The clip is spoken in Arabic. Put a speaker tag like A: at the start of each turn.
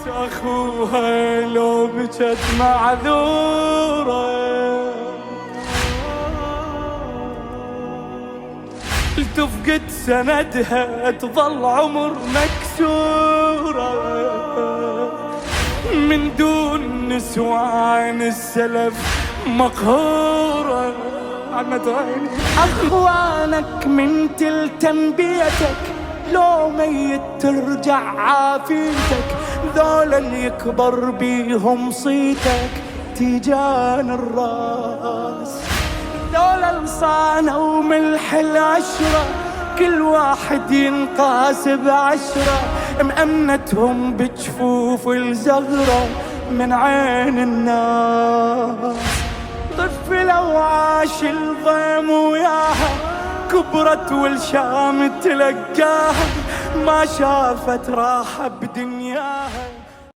A: اخوها لو بجت معذورة، لتفقد سندها تظل عمر مكسورة، من دون نسوان السلف مقهورة. اخوانك من تلتم بيتك لو ميت ترجع عافيتك، ذولا اللي يكبر بيهم صيتك تيجان الراس، ذولا لصانوا ملح العشرة كل واحد ينقاس بعشرة، مأمنتهم بجفوف الزغرة من عين الناس. طفل لو عاش الضيم وياها كبرت والشام تلقاها، ما شافت راحة بدنياها.